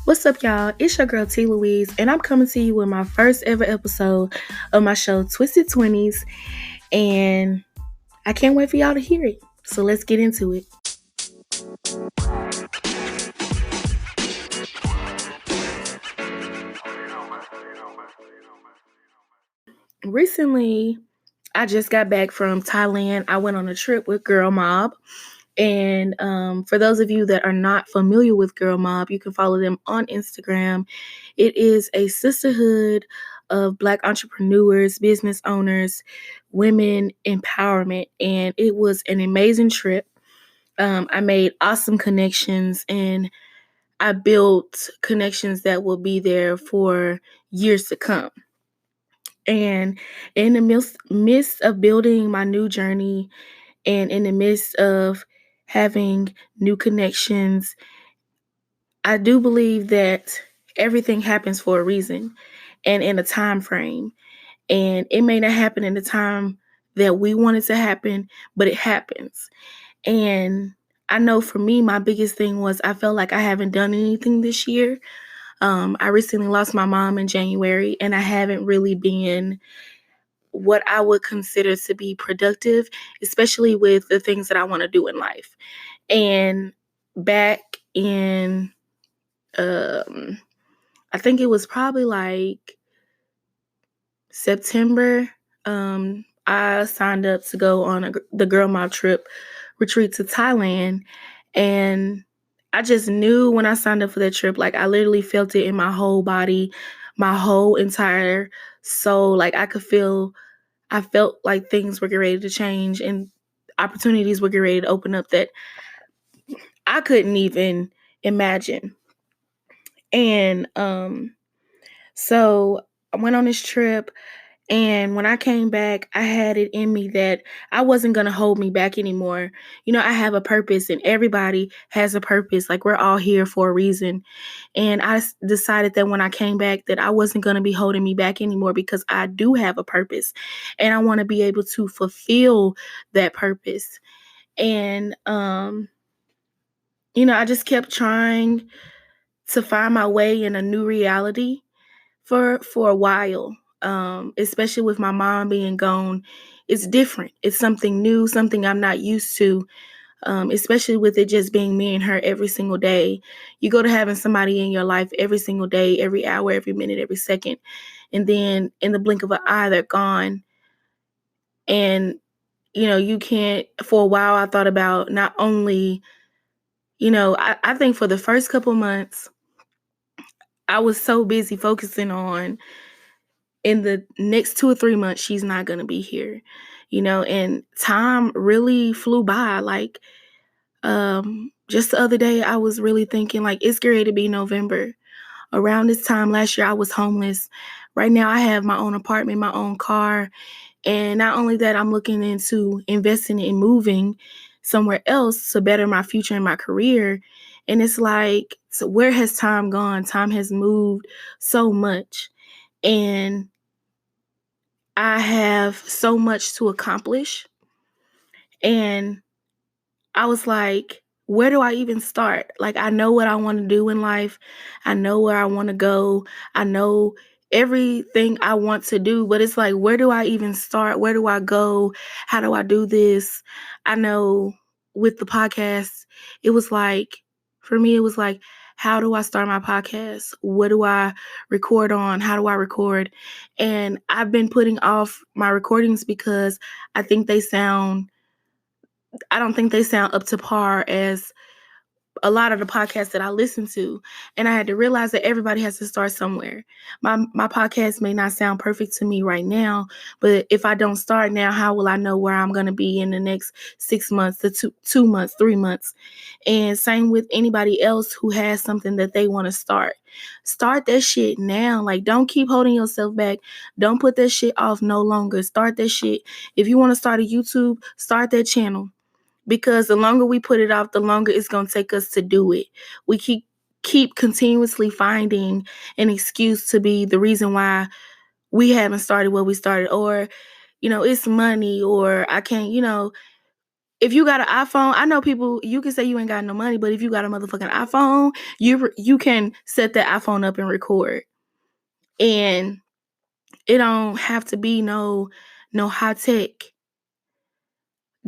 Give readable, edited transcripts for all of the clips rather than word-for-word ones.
What's up, y'all? It's your girl T. Louise, and I'm coming to you with my first ever episode of my show Twisted 20s, and I can't wait for y'all to hear it. So let's get into it. Recently, I just got back from Thailand. I went on a trip with Girl Mob. And for those of you that are not familiar with Girl Mob, you can follow them on Instagram. It is a sisterhood of Black entrepreneurs, business owners, women empowerment. And it was an amazing trip. I made awesome connections and I built connections that will be there for years to come. And in the midst of building my new journey, and in the midst of having new connections, I do believe that everything happens for a reason and in a time frame. And it may not happen in the time that we want it to happen, but it happens. And I know for me, my biggest thing was I felt like I haven't done anything this year. I recently lost my mom in January, and I haven't really been what I would consider to be productive, especially with the things that I want to do in life. And back in, I think it was probably like September, I signed up to go on the Girl Mob trip retreat to Thailand. And I just knew when I signed up for that trip, like I literally felt it in my whole body, my whole entire soul. Like I felt like things were getting ready to change and opportunities were getting ready to open up that I couldn't even imagine. And so I went on this trip, and when I came back, I had it in me that I wasn't going to hold me back anymore. You know, I have a purpose and everybody has a purpose. Like, we're all here for a reason. And I decided that when I came back that I wasn't going to be holding me back anymore because I do have a purpose and I want to be able to fulfill that purpose. And, I just kept trying to find my way in a new reality for a while. Especially with my mom being gone, it's different. It's something new, something I'm not used to. Especially with it just being me and her every single day. You go to having somebody in your life every single day, every hour, every minute, every second, and then in the blink of an eye, they're gone. And you can't. For a while, I thought about not only, I think for the first couple months, I was so busy focusing on in the next 2 or 3 months, she's not going to be here, and time really flew by. Like, just the other day, I was really thinking, like, it's going to be November. Around this time last year, I was homeless. Right now, I have my own apartment, my own car. And not only that, I'm looking into investing in moving somewhere else to better my future and my career. And it's like, so where has time gone? Time has moved so much. And I have so much to accomplish. And I was like, where do I even start? Like, I know what I want to do in life. I know where I want to go. I know everything I want to do, but it's like, where do I even start? Where do I go? How do I do this? I know with the podcast, it was like, for me, it was like, how do I start my podcast? What do I record on? How do I record? And I've been putting off my recordings because I think I don't think they sound up to par as a lot of the podcasts that I listen to. And I had to realize that everybody has to start somewhere. My podcast may not sound perfect to me right now, but if I don't start now, how will I know where I'm going to be in the next 6 months, to 2 months, 3 months? And same with anybody else who has something that they want to start. Start that shit now. Like, don't keep holding yourself back. Don't put that shit off no longer. Start that shit. If you want to start a YouTube, start that channel. Because the longer we put it off, the longer it's going to take us to do it. We keep continuously finding an excuse to be the reason why we haven't started what we started, or it's money, or I can't, if you got an iPhone, I know people, you can say you ain't got no money, but if you got a motherfucking iPhone, you can set that iPhone up and record. And it don't have to be no high tech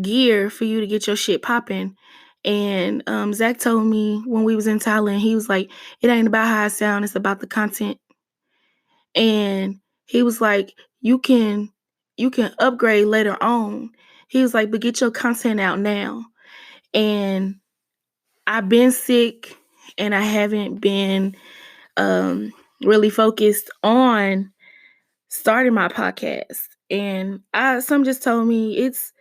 gear for you to get your shit popping. And Zach told me when we was in Thailand, he was like, it ain't about how I sound, it's about the content. And he was like, you can upgrade later on. He was like, but get your content out now. And I've been sick and I haven't been really focused on starting my podcast. And some just told me it's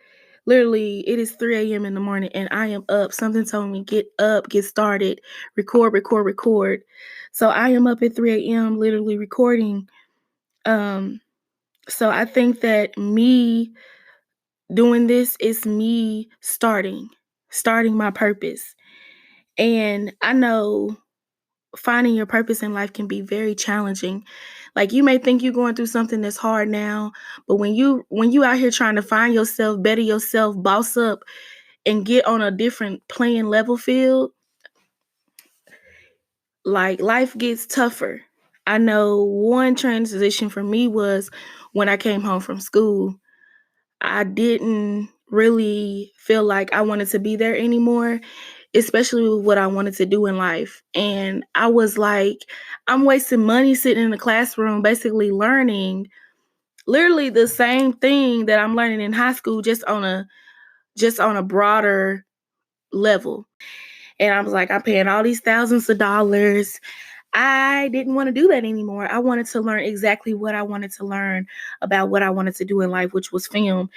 literally, it is 3 a.m. in the morning and I am up. Something told me, get up, get started, record, record, record. So I am up at 3 a.m. literally recording. So I think that me doing this is me starting my purpose. And I know finding your purpose in life can be very challenging. Like, you may think you're going through something that's hard now, but when you out here trying to find yourself, better yourself, boss up, and get on a different playing level field, like, life gets tougher. I know one transition for me was when I came home from school. I didn't really feel like I wanted to be there anymore, especially with what I wanted to do in life. And I was like, I'm wasting money sitting in the classroom, basically learning literally the same thing that I'm learning in high school, just on a broader level. And I was like, I'm paying all these thousands of dollars. I didn't want to do that anymore. I wanted to learn exactly what I wanted to learn about what I wanted to do in life, which was film.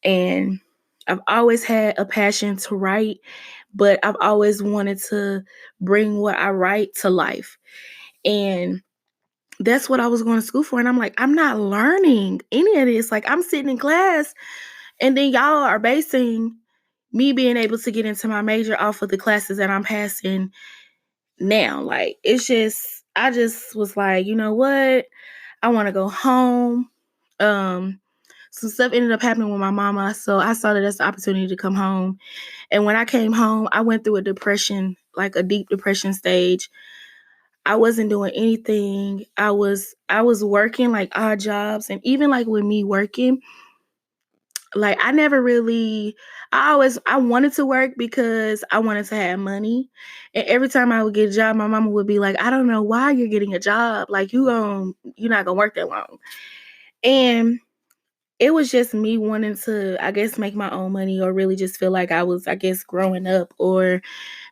And I've always had a passion to write, but I've always wanted to bring what I write to life. And that's what I was going to school for. And I'm like, I'm not learning any of this. Like, I'm sitting in class and then y'all are basing me being able to get into my major off of the classes that I'm passing now. Like, I just was like, you know what? I want to go home. Some stuff ended up happening with my mama, so I saw that as an opportunity to come home. And when I came home, I went through a depression, like a deep depression stage. I wasn't doing anything. I was working like odd jobs, and even like with me working, like I wanted to work because I wanted to have money. And every time I would get a job, my mama would be like, I don't know why you're getting a job. Like, you're not gonna work that long. And it was just me wanting to, I guess, make my own money, or really just feel like I was, I guess, growing up or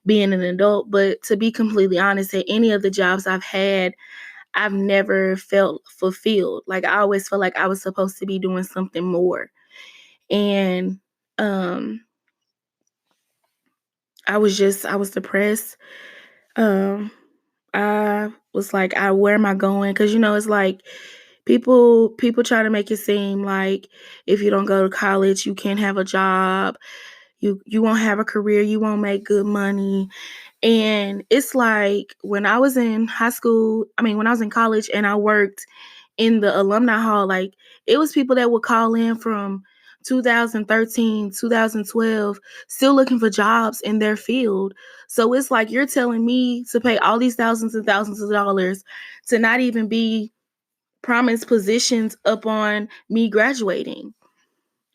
being an adult. But to be completely honest, at any of the jobs I've had, I've never felt fulfilled. Like, I always felt like I was supposed to be doing something more. And I was depressed. I was like, where am I going? Because, it's like people try to make it seem like if you don't go to college, you can't have a job. You won't have a career. You won't make good money. And it's like when I was in when I was in college and I worked in the alumni hall, like, it was people that would call in from 2013, 2012, still looking for jobs in their field. So it's like, you're telling me to pay all these thousands and thousands of dollars to not even be promised positions upon me graduating.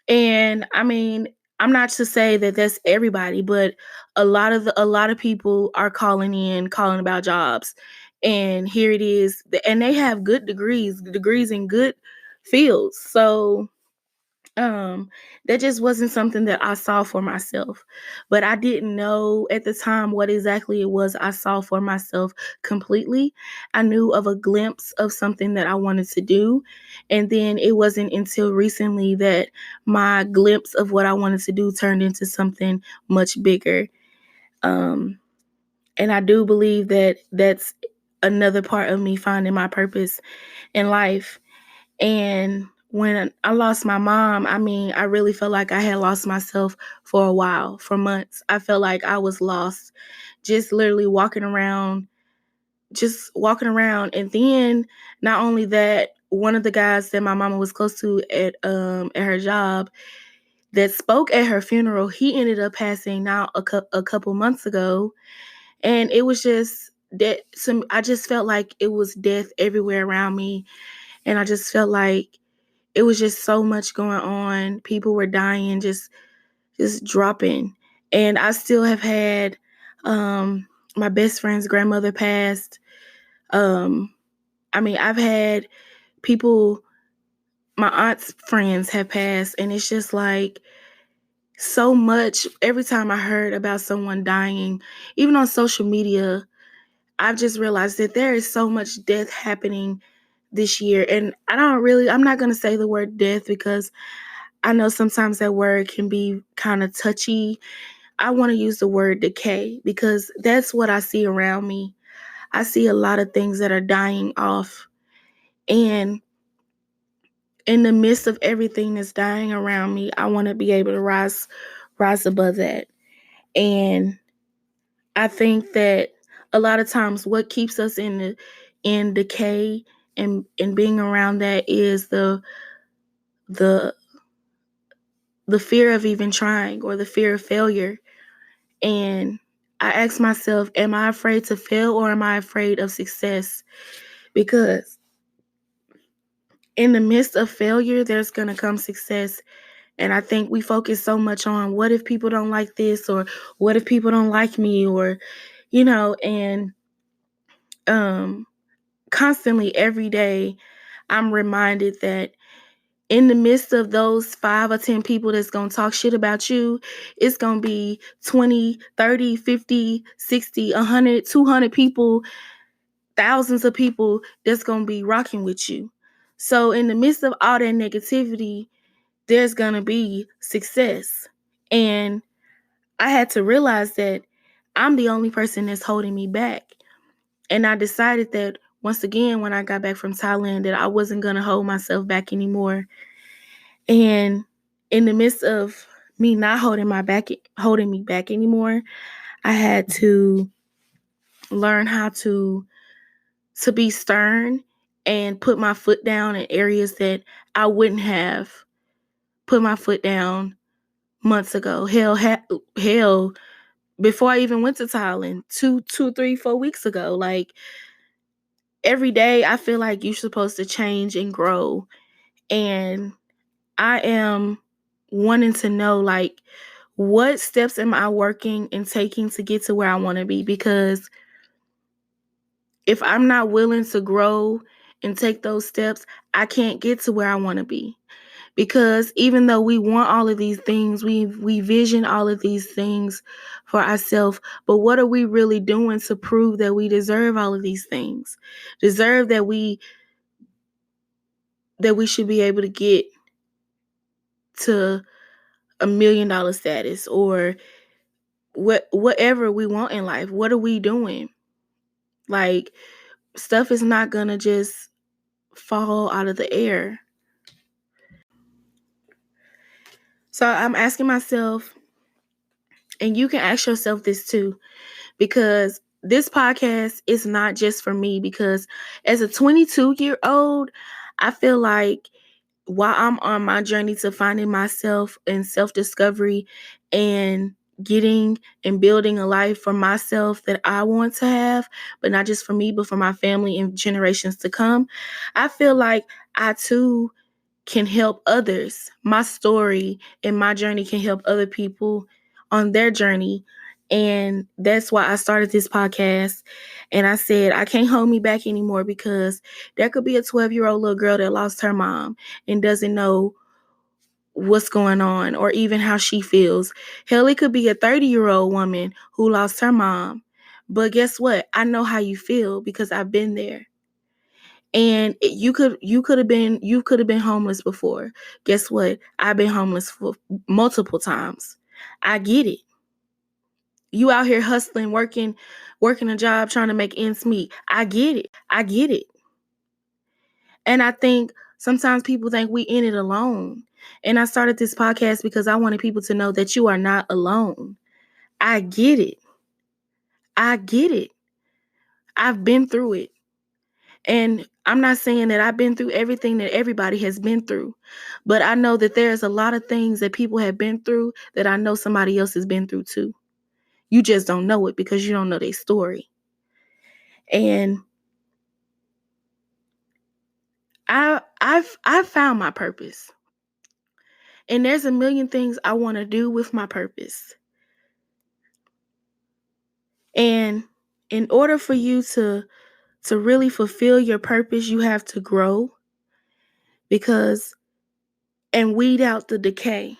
And I mean, I'm not to say that that's everybody, but a lot of people are calling about jobs. And here it is, and they have good degrees in good fields. So that just wasn't something that I saw for myself. But I didn't know at the time what exactly it was I saw for myself completely. I knew of a glimpse of something that I wanted to do. And then it wasn't until recently that my glimpse of what I wanted to do turned into something much bigger. And I do believe that that's another part of me finding my purpose in life. And when I lost my mom, I mean, I really felt like I had lost myself for a while, for months. I felt like I was lost, just literally walking around. And then not only that, one of the guys that my mama was close to at her job, that spoke at her funeral, he ended up passing now a couple months ago. And it was just that I just felt like it was death everywhere around me. And I just felt like it was just so much going on. People were dying, just dropping. And I still have had my best friend's grandmother passed. I've had people, my aunt's friends have passed, and it's just like so much. Every time I heard about someone dying, even on social media, I've just realized that there is so much death happening this year. And I'm not going to say the word death because I know sometimes that word can be kind of touchy. I want to use the word decay because that's what I see around me. I see a lot of things that are dying off. And in the midst of everything that's dying around me, I want to be able to rise above that. And I think that a lot of times what keeps us in decay and being around that is the fear of even trying, or the fear of failure. And I ask myself, am I afraid to fail, or am I afraid of success? Because in the midst of failure, there's going to come success. And I think we focus so much on what if people don't like this, or what if people don't like me, or, and constantly every day, I'm reminded that in the midst of those 5 or 10 people that's going to talk shit about you, it's going to be 20, 30, 50, 60, 100, 200 people, thousands of people that's going to be rocking with you. So in the midst of all that negativity, there's going to be success. And I had to realize that I'm the only person that's holding me back. And I decided that once again, when I got back from Thailand, that I wasn't going to hold myself back anymore. And in the midst of me not holding me back anymore, I had to learn how to be stern and put my foot down in areas that I wouldn't have put my foot down months ago. Hell, before I even went to Thailand, 2, 3, 4 weeks ago. Like, every day I feel like you're supposed to change and grow. And I am wanting to know, like, what steps am I working and taking to get to where I want to be? Because if I'm not willing to grow and take those steps, I can't get to where I want to be. Because even though we want all of these things, we vision all of these things for ourselves, but what are we really doing to prove that we deserve all of these things? Deserve that we should be able to get to $1 million status, or whatever we want in life. What are we doing? Like, stuff is not gonna just fall out of the air. So I'm asking myself, and you can ask yourself this too, because this podcast is not just for me. Because as a 22-year-old, I feel like while I'm on my journey to finding myself and self-discovery and getting and building a life for myself that I want to have, but not just for me, but for my family and generations to come, I feel like I too can help others. My story and my journey can help other people on their journey. And that's why I started this podcast. And I said, I can't hold me back anymore, because there could be a 12-year-old little girl that lost her mom and doesn't know what's going on or even how she feels. Hell, it could be a 30-year-old woman who lost her mom. But guess what? I know how you feel because I've been there. And you could have been homeless before. Guess what? I've been homeless for multiple times. I get it. You out here hustling, working a job, trying to make ends meet. I get it. And I think sometimes people think we in it alone. And I started this podcast because I wanted people to know that you are not alone. I get it. I've been through it. And I'm not saying that I've been through everything that everybody has been through, but I know that there's a lot of things that people have been through that I know somebody else has been through too. You just don't know it because you don't know their story. And I've found my purpose. And there's a million things I want to do with my purpose. And in order for you to really fulfill your purpose, you have to grow because and weed out the decay.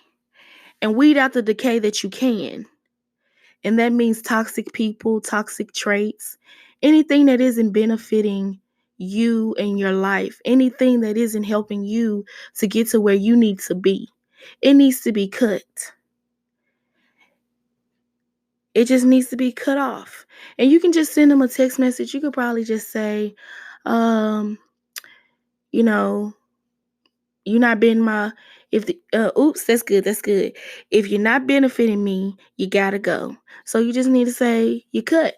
And weed out the decay that you can. And that means toxic people, toxic traits, anything that isn't benefiting you and your life, anything that isn't helping you to get to where you need to be. It needs to be cut. It just needs to be cut off. And you can just send them a text message. You could probably just say, you know, you're not being my, oops, that's good. That's good. If you're not benefiting me, you gotta go. So you just need to say, you cut.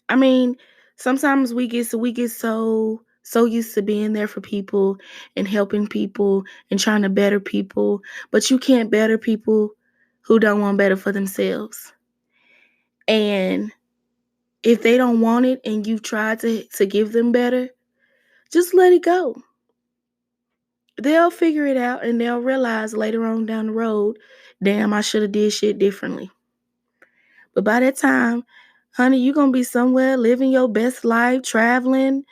I mean, sometimes we get so used to being there for people and helping people and trying to better people, but you can't better people who don't want better for themselves. And if they don't want it and you've tried to give them better, just let it go. They'll figure it out and they'll realize later on down the road, damn, I should have did shit differently. But by that time, honey, you're going to be somewhere living your best life, traveling,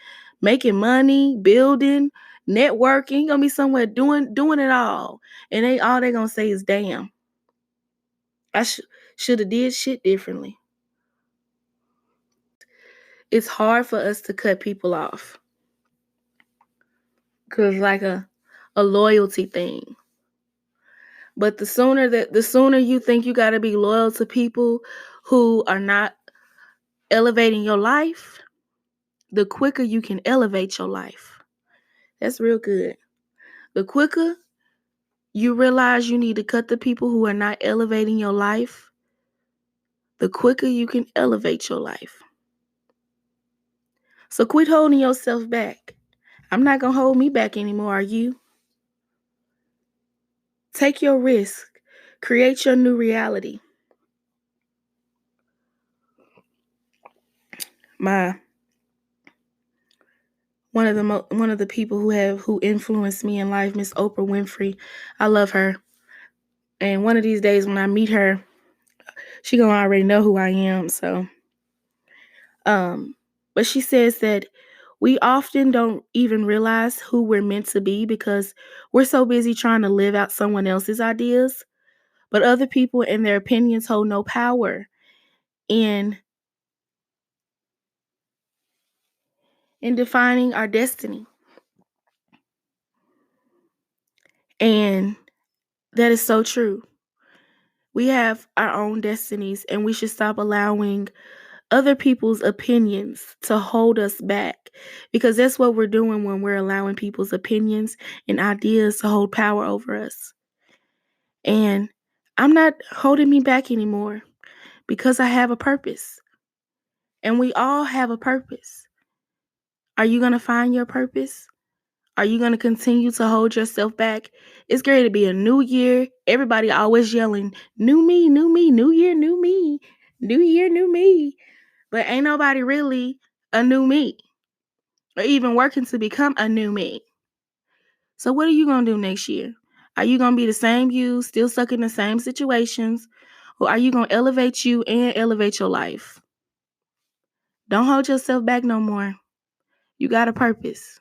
making money, building, networking. You're going to be somewhere doing it all. And all they going to say is, damn, I should have did shit differently. It's hard for us to cut people off because like a loyalty thing. But the sooner you think you got to be loyal to people who are not elevating your life, the quicker you can elevate your life. That's real good. The quicker you realize you need to cut the people who are not elevating your life, the quicker you can elevate your life. So quit holding yourself back. I'm not going to hold me back anymore, are you? Take your risk. Create your new reality. One of the people who influenced me in life, Miss Oprah Winfrey. I love her. And one of these days when I meet her, she gonna already know who I am. So, but she says that we often don't even realize who we're meant to be because we're so busy trying to live out someone else's ideas. But other people and their opinions hold no power in defining our destiny. And that is so true. We have our own destinies and we should stop allowing other people's opinions to hold us back because that's what we're doing when we're allowing people's opinions and ideas to hold power over us. And I'm not holding me back anymore because I have a purpose. And we all have a purpose. Are you going to find your purpose? Are you going to continue to hold yourself back? It's going to be a new year. Everybody always yelling, new me, new year, new me, new year, new me. But ain't nobody really a new me or even working to become a new me. So what are you going to do next year? Are you going to be the same you, still stuck in the same situations? Or are you going to elevate you and elevate your life? Don't hold yourself back no more. You got a purpose.